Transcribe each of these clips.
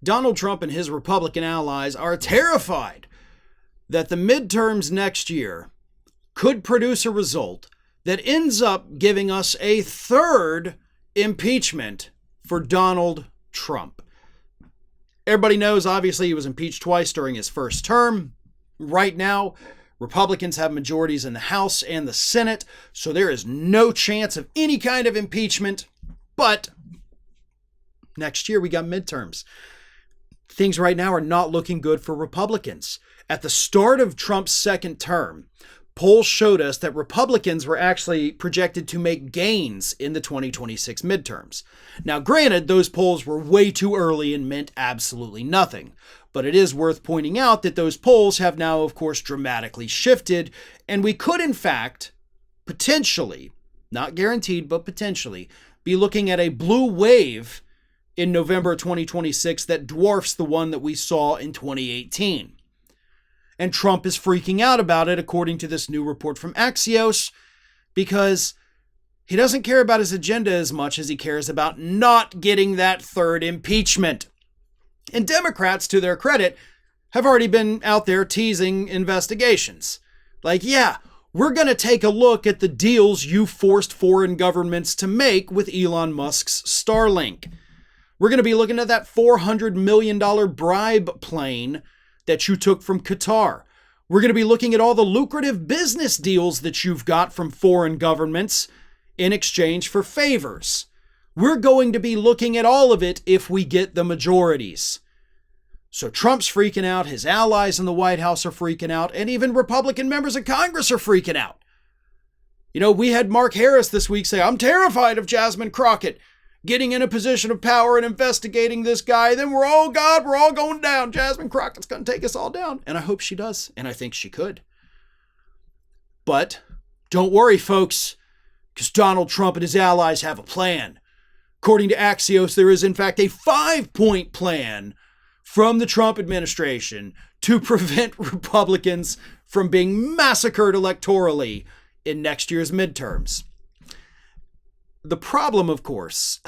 Donald Trump and his Republican allies are terrified that the midterms next year could produce a result that ends up giving us a third impeachment for Donald Trump. Everybody knows, obviously, he was impeached twice during his first term. Right now, Republicans have majorities in the House and the Senate, so there is no chance of any kind of impeachment. But next year, we got midterms. Things right now are not looking good for Republicans. At the start of Trump's second term, polls showed us that Republicans were actually projected to make gains in the 2026 midterms. Now, granted, those polls were way too early and meant absolutely nothing. But it is worth pointing out that those polls have now, of course, dramatically shifted. And we could, in fact, potentially, not guaranteed, but potentially, be looking at a blue wave in November 2026 that dwarfs the one that we saw in 2018. And Trump is freaking out about it, according to this new report from Axios, because he doesn't care about his agenda as much as he cares about not getting that third impeachment. And Democrats, to their credit, have already been out there teasing investigations. Like, yeah, we're going to take a look at the deals you forced foreign governments to make with Elon Musk's Starlink. We're going to be looking at that $400 million bribe plane that you took from Qatar. We're going to be looking at all the lucrative business deals that you've got from foreign governments in exchange for favors. We're going to be looking at all of it if we get the majorities. So Trump's freaking out, his allies in the White House are freaking out, and even Republican members of Congress are freaking out. You know, we had Mark Harris this week say, I'm terrified of Jasmine Crockett getting in a position of power and investigating this guy. Then we're all going down. Jasmine Crockett's going to take us all down. And I hope she does. And I think she could. But don't worry, folks, because Donald Trump and his allies have a plan. According to Axios, there is, in fact, a 5-point plan from the Trump administration to prevent Republicans from being massacred electorally in next year's midterms. The problem, of course,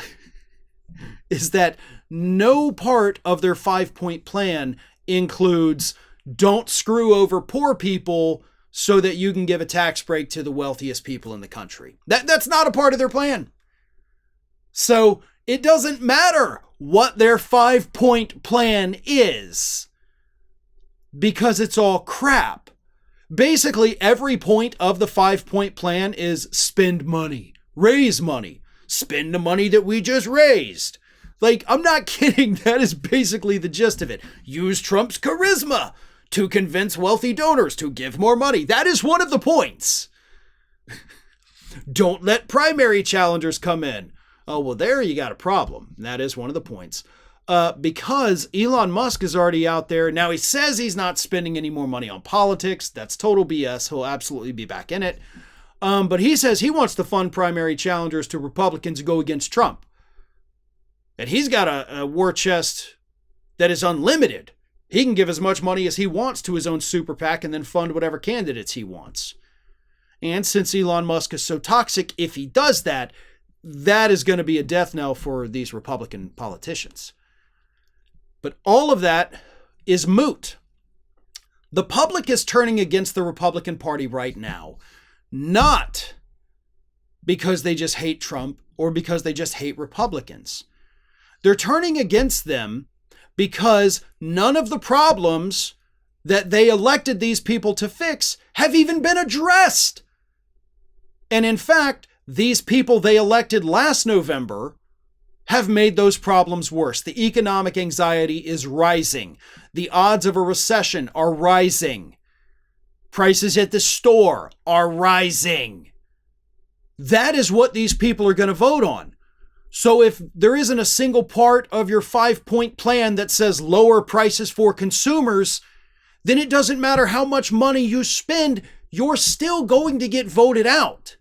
is that no part of their 5-point plan includes don't screw over poor people so that you can give a tax break to the wealthiest people in the country. That's not a part of their plan. So it doesn't matter what their 5-point plan is because it's all crap. Basically, every point of the 5-point plan is spend money. Raise money. Spend the money that we just raised. Like, I'm not kidding. That is basically the gist of it. Use Trump's charisma to convince wealthy donors to give more money. That is one of the points. Don't let primary challengers come in. Oh, well, there you got a problem. That is one of the points. Because Elon Musk is already out there. Now, he says he's not spending any more money on politics. That's total BS. He'll absolutely be back in it. But he says he wants to fund primary challengers to Republicans to go against Trump. And he's got a war chest that is unlimited. He can give as much money as he wants to his own super PAC and then fund whatever candidates he wants. And since Elon Musk is so toxic, if he does that, that is going to be a death knell for these Republican politicians. But all of that is moot. The public is turning against the Republican Party right now, not because they just hate Trump or because they just hate Republicans. They're turning against them because none of the problems that they elected these people to fix have even been addressed. And in fact, these people they elected last November have made those problems worse. The economic anxiety is rising. The odds of a recession are rising. Prices at the store are rising. That is what these people are going to vote on. So if there isn't a single part of your 5-point plan that says lower prices for consumers, then it doesn't matter how much money you spend, you're still going to get voted out.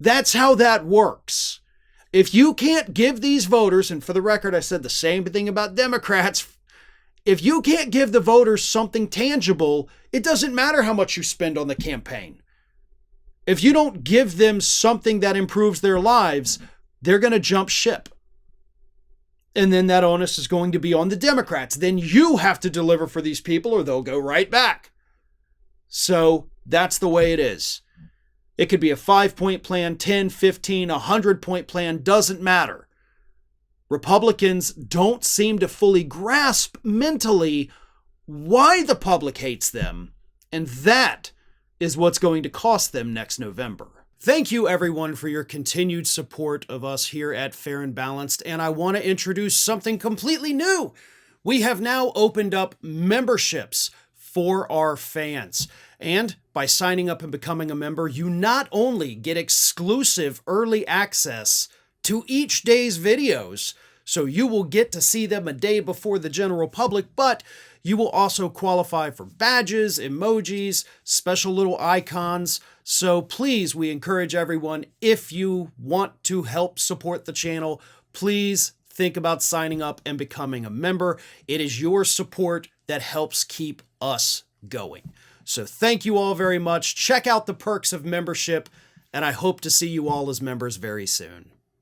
That's how that works. If you can't give these voters, and for the record, I said the same thing about Democrats, if you can't give the voters something tangible, it doesn't matter how much you spend on the campaign. If you don't give them something that improves their lives, they're going to jump ship. And then that onus is going to be on the Democrats. Then you have to deliver for these people or they'll go right back. So that's the way it is. It could be a 5-point plan, 10, 15, 100-point plan, doesn't matter. Republicans don't seem to fully grasp mentally why the public hates them, and that is what's going to cost them next November. Thank you, everyone, for your continued support of us here at Fair and Balanced, and I want to introduce something completely new. We have now opened up memberships for our fans, and by signing up and becoming a member, you not only get exclusive early access to each day's videos, so you will get to see them a day before the general public, but you will also qualify for badges, emojis, special little icons. So please, we encourage everyone, if you want to help support the channel, please think about signing up and becoming a member. It is your support that helps keep us going. So thank you all very much. Check out the perks of membership, and I hope to see you all as members very soon.